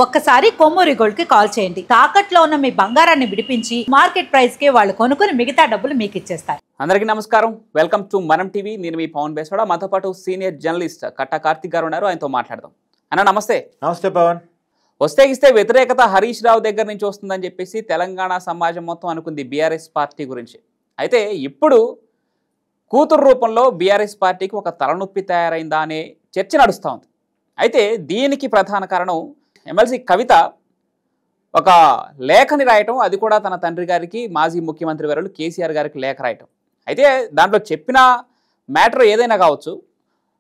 ఒక్కసారి కొమ్మూరి గోల్డ్ కి కాల్ చేయండి. తాకట్లో ఉన్న మీ బంగారాన్ని విడిపించి మార్కెట్ ప్రైస్ కి వాళ్ళు కొనుక్కుని మిగతా డబ్బులు మీకు ఇచ్చేస్తారు. అందరికీ నమస్కారం. వెల్కమ్ టు మనం టీవీ. నేను మీ పవన్ బేస్వాడ. మాతో పాటు సీనియర్ జర్నలిస్ట్ కట్టా కార్తిక్ గారు ఉన్నారు. ఆయనతో మాట్లాడదాం. అన్న నమస్తే. నమస్తే పవన్. వస్తే వ్యతిరేకత హరీష్ రావు దగ్గర నుంచి వస్తుందని చెప్పేసి తెలంగాణ సమాజం మొత్తం అనుకుంది బీఆర్ఎస్ పార్టీ గురించి. అయితే ఇప్పుడు కూతురు రూపంలో బీఆర్ఎస్ పార్టీకి ఒక తలనొప్పి తయారైందా అనే చర్చ నడుస్తూ ఉంది. అయితే దీనికి ప్రధాన కారణం ఎమ్మెల్సీ కవిత ఒక లేఖని రాయటం, అది కూడా తన తండ్రి గారికి మాజీ ముఖ్యమంత్రి వర్యులు కేసీఆర్ గారికి లేఖ రాయటం. అయితే దాంట్లో చెప్పిన మ్యాటర్ ఏదైనా కావచ్చు,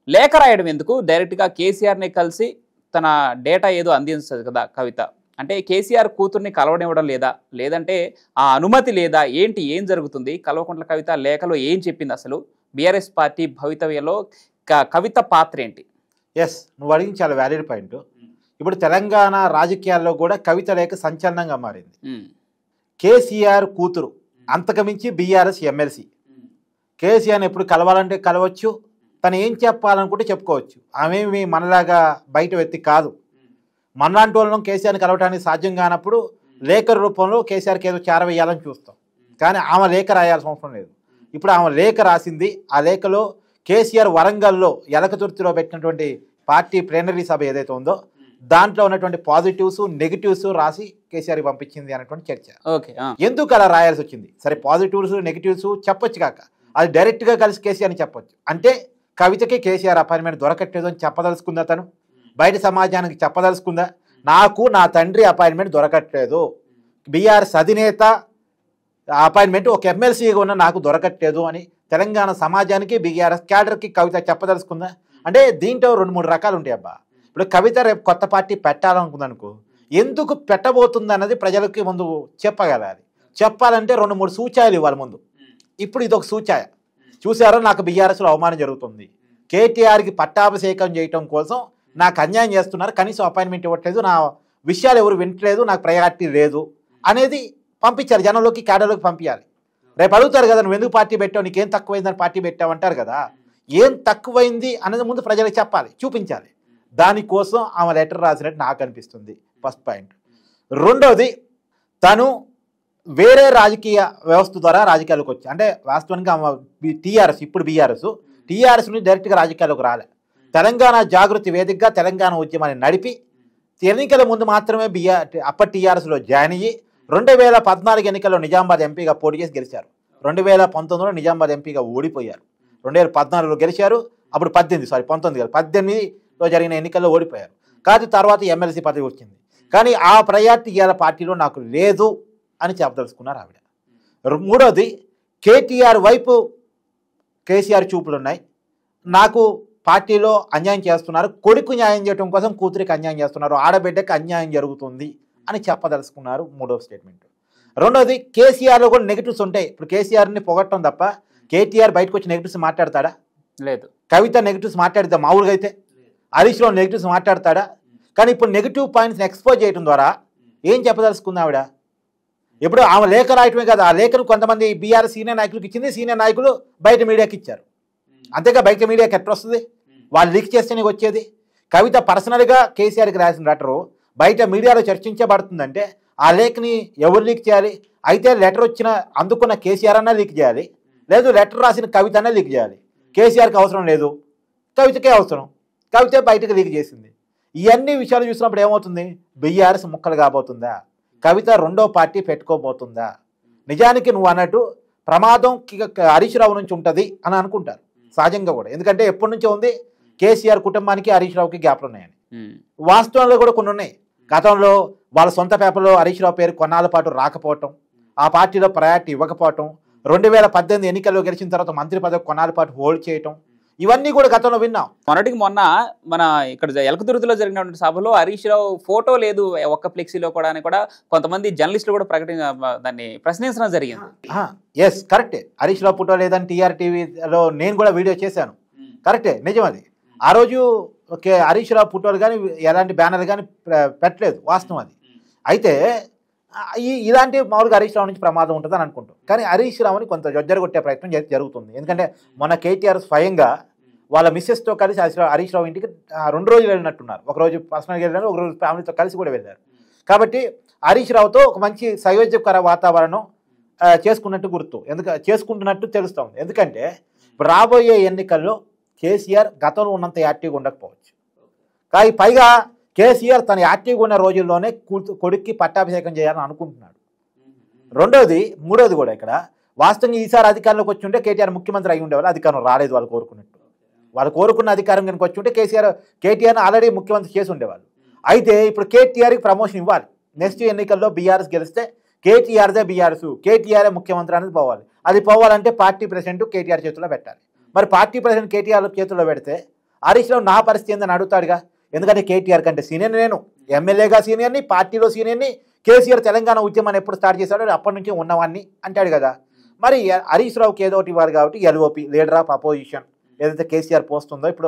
లేఖ రాయడం ఎందుకు, డైరెక్ట్గా కేసీఆర్ని కలిసి తన డేటా ఏదో అందిస్తుంది కదా కవిత. అంటే కేసీఆర్ కూతుర్ని కలవనివ్వడం లేదా, లేదంటే ఆ అనుమతి లేదా, ఏంటి, ఏం జరుగుతుంది? కల్వకుంట్ల కవిత లేఖలో ఏం చెప్పింది, అసలు బీఆర్ఎస్ పార్టీ భవితవ్యంలో కవిత పాత్ర ఏంటి? ఎస్, నువ్వు అడిగింది చాలా వ్యాలిడ్ పాయింట్. ఇప్పుడు తెలంగాణ రాజకీయాల్లో కూడా కవిత లేఖ సంచలనంగా మారింది. కేసీఆర్ కూతురు, అంతకుమించి బీఆర్ఎస్ ఎమ్మెల్సీ. కేసీఆర్ని ఎప్పుడు కలవాలంటే కలవచ్చు, తను ఏం చెప్పాలనుకుంటే చెప్పుకోవచ్చు. ఆమె మనలాగా బయట వ్యక్తి కాదు. మనలాంటి వాళ్ళం కేసీఆర్ని కలవడానికి సాధ్యం కానప్పుడు లేఖ రూపంలో కేసీఆర్కి ఏదో చేరవేయాలని చూస్తాం. కానీ ఆమె లేఖ రాయాల్సిన అవసరం లేదు. ఇప్పుడు ఆమె లేఖ రాసింది. ఆ లేఖలో కేసీఆర్ వరంగల్లో ఎలకతుర్తిలో పెట్టినటువంటి పార్టీ ప్లేనరీ సభ ఏదైతే ఉందో దాంట్లో ఉన్నటువంటి పాజిటివ్స్ నెగిటివ్స్ రాసి కేసీఆర్కి పంపించింది అనేటువంటి చర్చ. ఓకే, ఎందుకు అలా రాయాల్సి వచ్చింది? సరే, పాజిటివ్స్ నెగిటివ్స్ చెప్పొచ్చు కాక అది డైరెక్ట్గా కలిసి కేసీఆర్ని చెప్పొచ్చు. అంటే కవితకి కేసీఆర్ అపాయింట్మెంట్ దొరకట్లేదు అని చెప్పదలుచుకుందా? తను బయట సమాజానికి చెప్పదలుచుకుందా? నాకు నా తండ్రి అపాయింట్మెంట్ దొరకట్లేదు, బీఆర్ఎస్ అధినేత అపాయింట్మెంట్ ఒక ఎమ్మెల్సీగా ఉన్న నాకు దొరకట్లేదు అని తెలంగాణ సమాజానికి బీఆర్ఎస్ క్యాడర్కి కవిత చెప్పదలుచుకుందా? అంటే దీంట్లో 2-3 రకాలు ఉంటాయి అబ్బా. ఇప్పుడు కవిత రేపు కొత్త పార్టీ పెట్టాలనుకుందనుకో, ఎందుకు పెట్టబోతుంది అన్నది ప్రజలకి ముందు చెప్పగలగాలి. చెప్పాలంటే 2-3 సూచాయలు ఇవ్వాలి ముందు. ఇప్పుడు ఇది ఒక సూచాయ. చూసారో, నాకు బీఆర్ఎస్లో అవమానం జరుగుతుంది, కేటీఆర్కి పట్టాభిషేకం చేయటం కోసం నాకు అన్యాయం చేస్తున్నారు, కనీసం అపాయింట్మెంట్ ఇవ్వట్లేదు, నా విషయాలు ఎవరు వింటలేదు, నాకు ప్రయారిటీ లేదు అనేది పంపించాలి జనంలోకి, క్యాడర్లోకి పంపించాలి. రేపు అడుగుతారు కదా, నువ్వు ఎందుకు పార్టీ పెట్టావు, నీకేం తక్కువైందని పార్టీ పెట్టావు అంటారు కదా. ఏం తక్కువైంది అనేది ముందు ప్రజలకు చెప్పాలి, చూపించాలి. దానికోసం ఆమె లెటర్ రాసినట్టు నాకు అనిపిస్తుంది. First point. రెండోది, తను వేరే రాజకీయ వ్యవస్థ ద్వారా రాజకీయాల్లోకి వచ్చి, అంటే వాస్తవానికి ఆమె టీఆర్ఎస్, ఇప్పుడు టీఆర్ఎస్ నుంచి డైరెక్ట్గా రాజకీయాల్లోకి రాలే. తెలంగాణ జాగృతి వేదికగా తెలంగాణ ఉద్యమాన్ని నడిపి ఎన్నికల ముందు మాత్రమే అప్పటి టీఆర్ఎస్లో జాయిన్ అయ్యి 2014 ఎన్నికల్లో నిజామాబాద్ ఎంపీగా పోటీ చేసి గెలిచారు. 2019లో నిజామాబాద్ ఎంపీగా ఓడిపోయారు. 2014లో గెలిచారు. అప్పుడు 18లో జరిగిన ఎన్నికల్లో ఓడిపోయారు. కాదు, తర్వాత ఎమ్మెల్సీ పదవి వచ్చింది. కానీ ఆ ప్రయారిటీ ఇవాళ పార్టీలో నాకు లేదు అని చెప్పదలుచుకున్నారు ఆవిడ. మూడోది, కేటీఆర్ వైపు కేసీఆర్ చూపులు ఉన్నాయి, నాకు పార్టీలో అన్యాయం చేస్తున్నారు, కొడుకు న్యాయం చేయడం కోసం కూతురికి అన్యాయం చేస్తున్నారు, ఆడబిడ్డకి అన్యాయం జరుగుతుంది అని చెప్పదలుచుకున్నారు. మూడో స్టేట్మెంట్. రెండోది, కేసీఆర్లో కూడా నెగిటివ్స్ ఉంటాయి. ఇప్పుడు కేసీఆర్ని పొగట్టడం తప్ప కేటీఆర్ బయటకు వచ్చి నెగిటివ్స్ మాట్లాడతాడా? లేదు. కవిత నెగిటివ్స్ మాట్లాడితే మామూలుగా అయితే హరీష్ రావు నెగిటివ్స్ మాట్లాడతాడా? కానీ ఇప్పుడు నెగిటివ్ పాయింట్స్ని ఎక్స్పోజ్ చేయడం ద్వారా ఏం చెప్పదలుచుకుంది ఆవిడ? ఇప్పుడు ఆమె లేఖ రాయటమే కదా, ఆ లేఖను కొంతమంది బీఆర్ఎస్ సీనియర్ నాయకులకు ఇచ్చింది, సీనియర్ నాయకులు బయట మీడియాకి ఇచ్చారు. అంతేగా, బయట మీడియాకి ఎట్లా వస్తుంది? వాళ్ళు లీక్ చేస్తే నీకు వచ్చేది. కవిత పర్సనల్గా కేసీఆర్కి రాసిన లెటరు బయట మీడియాలో చర్చించబడుతుందంటే ఆ లేఖని ఎవరు లీక్ చేయాలి? అయితే లెటర్ వచ్చిన అందుకున్న కేసీఆర్ అన్నా లీక్ చేయాలి, లేదు లెటర్ రాసిన కవిత అన్నా లీక్ చేయాలి. కేసీఆర్కి అవసరం లేదు, కవితకే అవసరం, కవిత బయటకు లీక్ చేసింది. ఇవన్నీ విషయాలు చూసినప్పుడు ఏమవుతుంది? బీఆర్ఎస్ ముక్కలు కాబోతుందా? కవిత రెండో పార్టీ పెట్టుకోబోతుందా? నిజానికి నువ్వు అన్నట్టు ప్రమాదం హరీష్ రావు నుంచి ఉంటుంది అని అనుకుంటారు సహజంగా కూడా. ఎందుకంటే ఎప్పటి నుంచో ఉంది కేసీఆర్ కుటుంబానికి హరీష్ రావుకి గ్యాప్లు ఉన్నాయని. వాస్తవంలో కూడా కొన్ని ఉన్నాయి. గతంలో వాళ్ళ సొంత పేపర్లో హరీష్ రావు పేరు కొన్నాళ్ళ పాటు రాకపోవటం, ఆ పార్టీలో ప్రయారిటీ ఇవ్వకపోవటం, 2018 ఎన్నికల్లో గెలిచిన తర్వాత మంత్రి పదవి కొన్నాళ్ళ పాటు హోల్డ్ చేయటం, ఇవన్నీ కూడా గతంలో విన్నాం. మొన్న మన ఇక్కడ ఎలకతుర్తిలో జరిగినటువంటి సభలో హరీష్ రావు ఫోటో లేదు ఒక్క ఫ్లెక్సీలో కూడా అని కూడా కొంతమంది జర్నలిస్టులు కూడా దాన్ని ప్రశ్నించడం జరిగింది. ఎస్, కరెక్టే. హరీష్ రావు ఫోటో లేదని TRTVలో నేను కూడా వీడియో చేశాను. కరెక్టే, నిజం అది. ఆ రోజు హరీష్ రావు ఫోటోలు కానీ ఎలాంటి బ్యానర్లు కానీ పెట్టలేదు, వాస్తవం అది. అయితే ఇలాంటి మామూలుగా హరీష్ రావు నుంచి ప్రమాదం ఉంటుందని అనుకుంటాం. కానీ హరీష్ రావుని కొంత జొజ్జరగొట్టే ప్రయత్నం జరుగుతుంది. ఎందుకంటే మొన్న కేటీఆర్ స్వయంగా వాళ్ళ మిస్సెస్తో కలిసి హరీష్ రావు ఇంటికి 2 రోజులు వెళ్ళినట్టున్నారు. ఒక రోజు పర్సనల్గా వెళ్ళారు, ఒక రోజు ఫ్యామిలీతో కలిసి కూడా వెళ్ళారు. కాబట్టి హరీష్ రావుతో ఒక మంచి సయోధ్యకర వాతావరణం చేసుకున్నట్టు గుర్తు, చేసుకుంటున్నట్టు తెలుస్తుంది. ఎందుకంటే ఇప్పుడు రాబోయే ఎన్నికల్లో కేసీఆర్ గతంలో ఉన్నంత యాక్టివ్గా ఉండకపోవచ్చు, కానీ పైగా కేసీఆర్ తన యాక్టివ్గా ఉన్న రోజుల్లోనే కొడుక్కి పట్టాభిషేకం చేయాలని అనుకుంటున్నాడు. మూడోది కూడా ఇక్కడ వాస్తవంగా ఈసారి అధికారంలోకి వచ్చి ఉంటే కేటీఆర్ ముఖ్యమంత్రి అయి ఉండేవాళ్ళు. అధికారం రాలేదు వాళ్ళు కోరుకున్నట్టు. వాళ్ళు కోరుకున్న అధికారం కనుక వచ్చి ఉంటే కేటీఆర్ని ఆల్రెడీ ముఖ్యమంత్రి చేసి ఉండేవాళ్ళు. అయితే ఇప్పుడు కేటీఆర్కి ప్రమోషన్ ఇవ్వాలి. నెక్స్ట్ ఎన్నికల్లో బీఆర్ఎస్ గెలిస్తే కేటీఆర్దే బీఆర్ఎస్, కేటీఆర్ఏ ముఖ్యమంత్రి అనేది పోవాలి. అది పోవాలంటే పార్టీ ప్రెసిడెంట్ కేటీఆర్ చేతిలో పెట్టాలి. మరి పార్టీ ప్రెసిడెంట్ కేటీఆర్ చేతిలో పెడితే హరీష్ రావు నా పరిస్థితి ఏందని అడుగుతాడుగా. ఎందుకంటే కేటీఆర్ కంటే సీనియర్ నేను, ఎమ్మెల్యేగా సీనియర్ని, పార్టీలో సీనియర్ని. కేసీఆర్ తెలంగాణ ఉద్యమాన్ని ఎప్పుడు స్టార్ట్ చేశాడో అప్పటి నుంచి ఉన్నవాడిని అంటాడు కదా. మరి హరీష్ రావుకి ఏదో ఒకటి ఇవ్వాలి కాబట్టి ఎల్ఓపి, లీడర్ ఆఫ్ అపోజిషన్, ఏదైతే కేసీఆర్ పోస్ట్ ఉందో ఇప్పుడు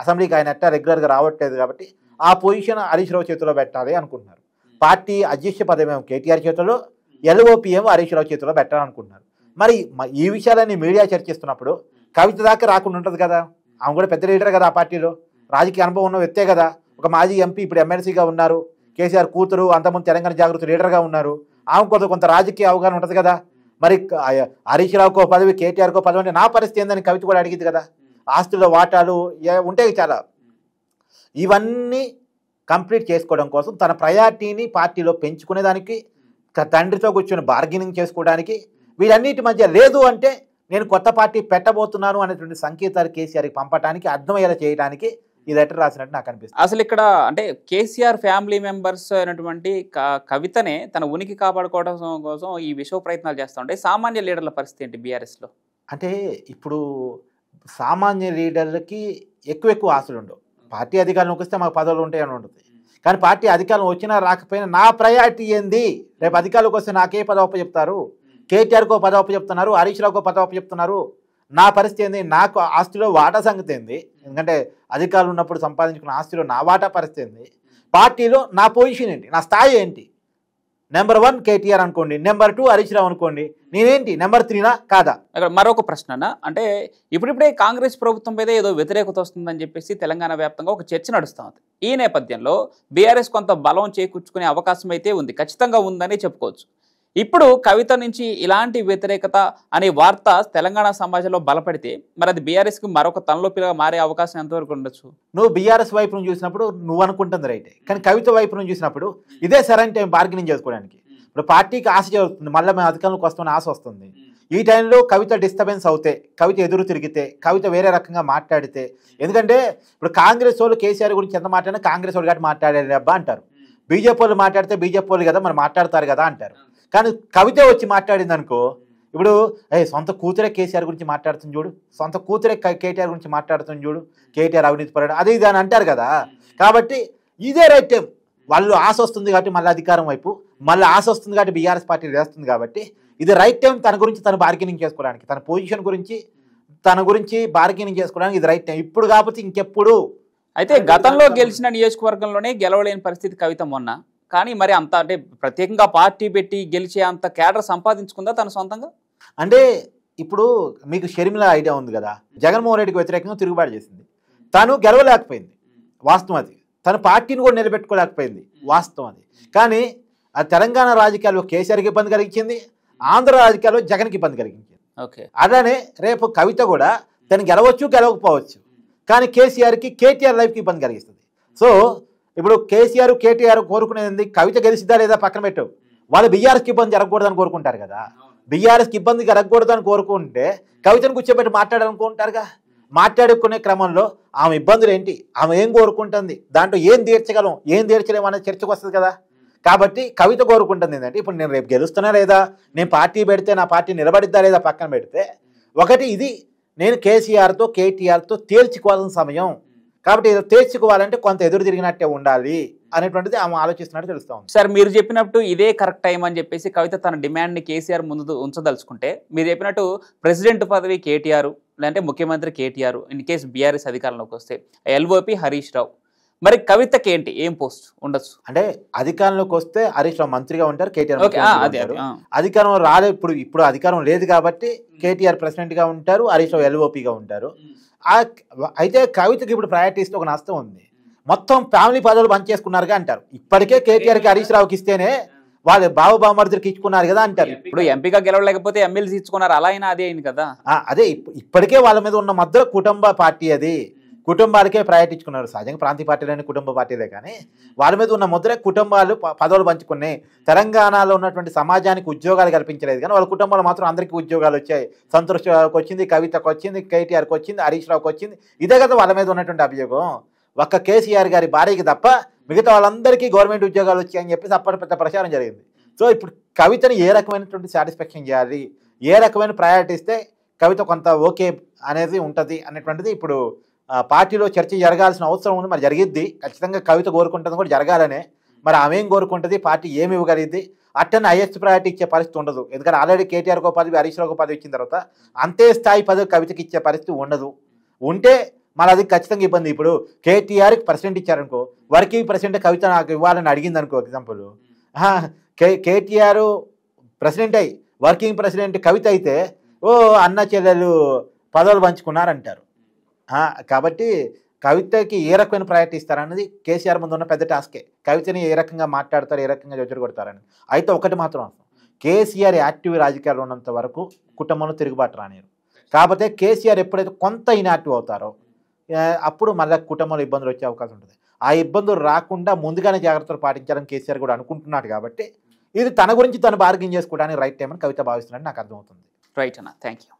అసెంబ్లీకి ఆయన రెగ్యులర్గా రావట్లేదు కాబట్టి ఆ పొజిషన్ హరీష్ రావు చేతిలో పెట్టాలి అనుకుంటున్నారు. పార్టీ అధ్యక్ష పదవి ఏమో కేటీఆర్ చేతిలో, ఎల్ఓపి ఏమో హరీష్ రావు చేతిలో పెట్టాలనుకుంటున్నారు. మరి ఈ విషయాలన్నీ మీడియా చర్చిస్తున్నప్పుడు కవిత దాకా రాకుండా ఉంటుంది కదా. ఆమె కూడా పెద్ద లీడర్ కదా, ఆ పార్టీలో రాజకీయ అనుభవం ఉన్న వ్యక్తే కదా. ఒక మాజీ ఎంపీ, ఇప్పుడు ఎమ్మెల్సీగా ఉన్నారు. కేసీఆర్ కూతురు, అంతకుముందు తెలంగాణ జాగృతి లీడర్గా ఉన్నారు. ఆమె కొంత రాజకీయ అవగాహన ఉంటుంది కదా. మరి హరీష్ రావుకో పదవి, కేటీఆర్కో పదవి అంటే నా పరిస్థితి ఏందని కవిత కూడా అడిగింది కదా. ఆస్తుల్లో వాటాలు ఉంటాయి చాలా. ఇవన్నీ కంప్లీట్ చేసుకోవడం కోసం తన ప్రయారిటీని పార్టీలో పెంచుకునేదానికి, తండ్రితో కూర్చొని బార్గెనింగ్ చేసుకోవడానికి, వీటన్నిటి మధ్య లేదు అంటే నేను కొత్త పార్టీ పెట్టబోతున్నాను అనేటువంటి సంకేతాలు కేసీఆర్కి పంపడానికి, అర్థమయ్యేలా చేయడానికి ఈ లెటర్ రాసినట్టు నాకు అనిపిస్తుంది. అసలు ఇక్కడ అంటే కేసీఆర్ ఫ్యామిలీ మెంబర్స్ అయినటువంటి కవితనే తన ఉనికి కాపాడుకోవడం కోసం ఈ విశ్వ ప్రయత్నాలు చేస్తూ ఉంటాయి. సామాన్య లీడర్ల పరిస్థితి ఏంటి బీఆర్ఎస్లో? అంటే ఇప్పుడు సామాన్య లీడర్లకి ఎక్కువ ఆశలు ఉండవు. పార్టీ అధికారంలోకి వస్తే మాకు పదవులు ఉంటాయని ఉంటుంది. కానీ పార్టీ అధికారం వచ్చినా రాకపోయినా నా ప్రయారిటీ ఏంది, రేపు అధికారంలోకి వస్తే నాకే పదవి చెప్తారు, కేటీఆర్కో పదవి చెప్తున్నారు, హరీష్ రావుకో పదవి చెప్తున్నారు, నా పరిస్థితి ఏంది, నాకు ఆస్తిలో వాటా సంగతి ఏంది, ఎందుకంటే అధికారులు ఉన్నప్పుడు సంపాదించుకున్న ఆస్తిలో నా వాటా పరిస్థితి ఏంది, పార్టీలో నా పొజిషన్ ఏంటి, నా స్థాయి ఏంటి. నెంబర్ 1 కేటీఆర్ అనుకోండి, నెంబర్ 2 హరీష్ రావు అనుకోండి, నేనేంటి నెంబర్ 3నా కాదా? అక్కడ మరొక ప్రశ్న, అంటే ఇప్పుడిప్పుడే కాంగ్రెస్ ప్రభుత్వం మీద ఏదో వ్యతిరేకత వస్తుందని చెప్పేసి తెలంగాణ వ్యాప్తంగా ఒక చర్చ నడుస్తూ ఉంది. ఈ నేపథ్యంలో బీఆర్ఎస్ కొంత బలం చేకూర్చుకునే అవకాశం అయితే ఉంది, ఖచ్చితంగా ఉందని చెప్పుకోవచ్చు. ఇప్పుడు కవిత నుంచి ఇలాంటి వ్యతిరేకత అనే వార్త తెలంగాణ సమాజంలో బలపడితే మరి అది బీఆర్ఎస్కి మరొక తలనొప్పిగా మారే అవకాశం ఎంతవరకు ఉండొచ్చు? నువ్వు బీఆర్ఎస్ వైపు నుంచి చూసినప్పుడు నువ్వు అనుకుంటుంది రైటే, కానీ కవిత వైపు నుంచి చూసినప్పుడు ఇదే సరైన టైం బార్గెనింగ్ చేసుకోవడానికి. ఇప్పుడు పార్టీకి ఆశ జరుగుతుంది, మళ్ళీ మేము అధికారంలోకి వస్తున్న ఆశ వస్తుంది. ఈ టైంలో కవిత డిస్టర్బెన్స్ అవుతే, కవిత ఎదురు తిరిగితే, కవిత వేరే రకంగా మాట్లాడితే, ఎందుకంటే ఇప్పుడు కాంగ్రెస్ వాళ్ళు కేసీఆర్ గురించి ఎంత మాట్లాడినా కాంగ్రెస్ వాళ్ళు కాబట్టి మాట్లాడారు అబ్బా అంటారు, బీజేపీ వాళ్ళు మాట్లాడితే బీజేపీ వాళ్ళు కదా మరి మాట్లాడతారు కదా అంటారు. కానీ కవిత వచ్చి మాట్లాడింది అనుకో, ఇప్పుడు సొంత కూతురే కేసీఆర్ గురించి మాట్లాడుతుంది చూడు, సొంత కూతురే కేటీఆర్ గురించి మాట్లాడుతుంది చూడు, కేటీఆర్ అవినీతి పడాడు అది ఇది అని అంటారు కదా. కాబట్టి ఇదే రైట్ టైం, వాళ్ళు ఆశ వస్తుంది కాబట్టి మళ్ళీ అధికారం వైపు, మళ్ళీ ఆశ వస్తుంది కాబట్టి బీఆర్ఎస్ పార్టీ వేస్తుంది కాబట్టి ఇది రైట్ టైం తన గురించి తను బార్గెనింగ్ చేసుకోవడానికి, తన పొజిషన్ గురించి తన గురించి బార్గెనింగ్ చేసుకోవడానికి ఇది రైట్ టైం. ఇప్పుడు కాకపోతే ఇంకెప్పుడు. అయితే గతంలో గెలిచిన నియోజకవర్గంలోనే గెలవలేని పరిస్థితి కవిత మొన్న, కానీ మరి అంత అంటే ప్రత్యేకంగా పార్టీ పెట్టి గెలిచే అంత క్యాడర్ సంపాదించుకుందా తన సొంతంగా? అంటే ఇప్పుడు మీకు షర్మిల ఐడియా ఉంది కదా, జగన్మోహన్ రెడ్డికి వ్యతిరేకంగా తిరుగుబాటు చేసింది, తను గెలవలేకపోయింది వాస్తవం అది, తన పార్టీని కూడా నిలబెట్టుకోలేకపోయింది వాస్తవం అది. కానీ ఆ తెలంగాణ రాజకీయాల్లో కేసీఆర్కి ఇబ్బంది కలిగించింది, ఆంధ్ర రాజకీయాల్లో జగన్కి ఇబ్బంది కలిగించింది. ఓకే, అలానే రేపు కవిత కూడా తను గెలవచ్చు గెలవకపోవచ్చు, కానీ కేసీఆర్కి కేటీఆర్ లైఫ్కి ఇబ్బంది కలిగిస్తుంది. సో ఇప్పుడు కేసీఆర్ కేటీఆర్ కోరుకునేది కవిత గెలిచిద్దా లేదా పక్కన పెట్టవు, వాళ్ళు బీఆర్ఎస్కి ఇబ్బంది జరగకూడదని కోరుకుంటారు కదా. బీఆర్ఎస్కి ఇబ్బంది జరగకూడదని కోరుకుంటే కవితను కూర్చోబెట్టి మాట్లాడాలనుకుంటారుగా. మాట్లాడుకునే క్రమంలో ఆమె ఇబ్బందులు ఏంటి, ఆమె ఏం కోరుకుంటుంది, దాంట్లో ఏం తీర్చగలం ఏం తీర్చలేము అనేది చర్చకు వస్తుంది కదా. కాబట్టి కవిత కోరుకుంటుంది ఏంటంటే ఇప్పుడు నేను రేపు గెలుస్తున్నా లేదా, నేను పార్టీ పెడితే నా పార్టీ నిలబడిద్దా లేదా పక్కన పెడితే, ఒకటి ఇది నేను కేసీఆర్తో కేటీఆర్తో తేల్చుకోవాల్సిన సమయం, కాబట్టి తేల్చుకోవాలంటే కొంత ఎదురు తిరిగినట్టే ఉండాలి అనేటువంటిది ఆమె ఆలోచిస్తున్నట్టు తెలుస్తా ఉంది. సార్ మీరు చెప్పినట్టు ఇదే కరెక్ట్ టైం అని చెప్పేసి కవిత తన డిమాండ్ని కేసీఆర్ ముందు ఉంచదలుచుకుంటే, మీరు చెప్పినట్టు ప్రెసిడెంట్ పదవి కేటీఆర్ లేదంటే ముఖ్యమంత్రి కేటీఆర్, ఇన్ కేసు బీఆర్ఎస్ అధికారంలోకి వస్తే ఎల్ఓపి హరీష్ రావు, మరి కవితకి ఏంటి ఏం పోస్ట్ ఉండొచ్చు? అంటే అధికారంలోకి వస్తే హరీష్ రావు మంత్రిగా ఉంటారు, కేటీఆర్ అధికారం రాలేదు. ఇప్పుడు అధికారం లేదు కాబట్టి కేటీఆర్ ప్రెసిడెంట్ గా ఉంటారు, హరీష్ రావు ఎల్ఓపిగా ఉంటారు. అయితే కవితకి ఇప్పుడు ప్రయారిటీ ఇస్తే ఒక నష్టం ఉంది. మొత్తం ఫ్యామిలీ పదవులు పనిచేసుకున్నారుగా అంటారు. ఇప్పటికే కేటీఆర్కి హరీష్ రావుకి ఇస్తేనే వాళ్ళు బావమరిదికి ఇచ్చుకున్నారు కదా అంటారు. ఇప్పుడు ఎంపీగా గెలవలేకపోతే ఎమ్మెల్సీ ఇచ్చుకున్నారు, అలా అయినా అదే అయింది కదా. అదే ఇప్పటికే వాళ్ళ మీద ఉన్న మధ్య కుటుంబ పార్టీ, అది కుటుంబాలకే ప్రయారిటీ ఇచ్చుకున్నారు. సహజంగా ప్రాంతీయ పార్టీలని కుటుంబ పార్టీలే, కానీ వాళ్ళ మీద ఉన్న ముద్ర కుటుంబాలు పదవులు పంచుకున్నాయి. తెలంగాణలో ఉన్నటువంటి సమాజానికి ఉద్యోగాలు కల్పించలేదు, కానీ వాళ్ళ కుటుంబాలు మాత్రం అందరికీ ఉద్యోగాలు వచ్చాయి. సంతోష్కి వచ్చింది, కవితకు వచ్చింది, కేటీఆర్కి వచ్చింది, హరీష్ రావుకి వచ్చింది. ఇదే కదా వాళ్ళ మీద ఉన్నటువంటి అభియోగం. ఒక్క కేసీఆర్ గారి భార్యకి తప్ప మిగతా వాళ్ళందరికీ గవర్నమెంట్ ఉద్యోగాలు వచ్చాయని చెప్పేసి అప్పటి పెద్ద ప్రచారం జరిగింది. సో ఇప్పుడు కవితని ఏ రకమైనటువంటి సాటిస్ఫాక్షన్ చేయాలి, ఏ రకమైన ప్రయారిటీ ఇస్తే కవిత కొంత ఓకే అనేది ఉంటుంది అనేటువంటిది ఇప్పుడు పార్టీలో చర్చ జరగాల్సిన అవసరం ఉంది. మరి జరిగిద్ది, ఖచ్చితంగా కవిత కోరుకుంటుంది కూడా జరగాలనే. మరి ఆమె ఏం కోరుకుంటుంది, పార్టీ ఏమి ఇవ్వగలిగింది, అట్టని హైయెస్ట్ ప్రయారిటీ ఇచ్చే పరిస్థితి ఉండదు. ఎందుకంటే ఆల్రెడీ కేటీఆర్కో పదవి, హరీష్ రావుకో పదవి ఇచ్చిన తర్వాత అంతే స్థాయి పదవి కవితకి ఇచ్చే పరిస్థితి ఉండదు. ఉంటే మళ్ళీ అది ఖచ్చితంగా ఇబ్బంది. ఇప్పుడు కేటీఆర్కి ప్రెసిడెంట్ ఇచ్చారనుకో, వర్కింగ్ ప్రెసిడెంట్ కవిత నాకు ఇవ్వాలని అడిగింది అనుకో, ఎగ్జాంపుల్ కేటీఆర్ ప్రెసిడెంట్ అయ్యి వర్కింగ్ ప్రెసిడెంట్ కవిత అయితే ఓ అన్న చెల్లెలు పదవులు పంచుకున్నారంటారు. కాబట్టి కవితకి ఏ రకమైన ప్రయారిటీ ఇస్తారన్నది కేసీఆర్ ముందు ఉన్న పెద్ద టాస్కే. కవితని ఏ రకంగా మాట్లాడతారు, ఏ రకంగా జడ్జి కొడతారని. అయితే ఒకటి మాత్రం కేసీఆర్ యాక్టివ్ రాజకీయాలు ఉన్నంత వరకు కుటుంబంలో తిరుగుబాటు రానిరు. కాకపోతే కేసీఆర్ ఎప్పుడైతే కొంత ఇన్యాక్టివ్ అవుతారో అప్పుడు మళ్ళీ కుటుంబంలో ఇబ్బందులు వచ్చే అవకాశం ఉంటుంది. ఆ ఇబ్బందులు రాకుండా ముందుగానే జాగ్రత్తలు పాటించాలని కేసీఆర్ కూడా అనుకుంటున్నాడు. కాబట్టి ఇది తన గురించి తను బార్గెన్ చేసుకోవడానికి రైట్ టైం అని కవిత భావిస్తున్నాడని నాకు అర్థమవుతుంది. రైట్ అన్న, థ్యాంక్ యూ.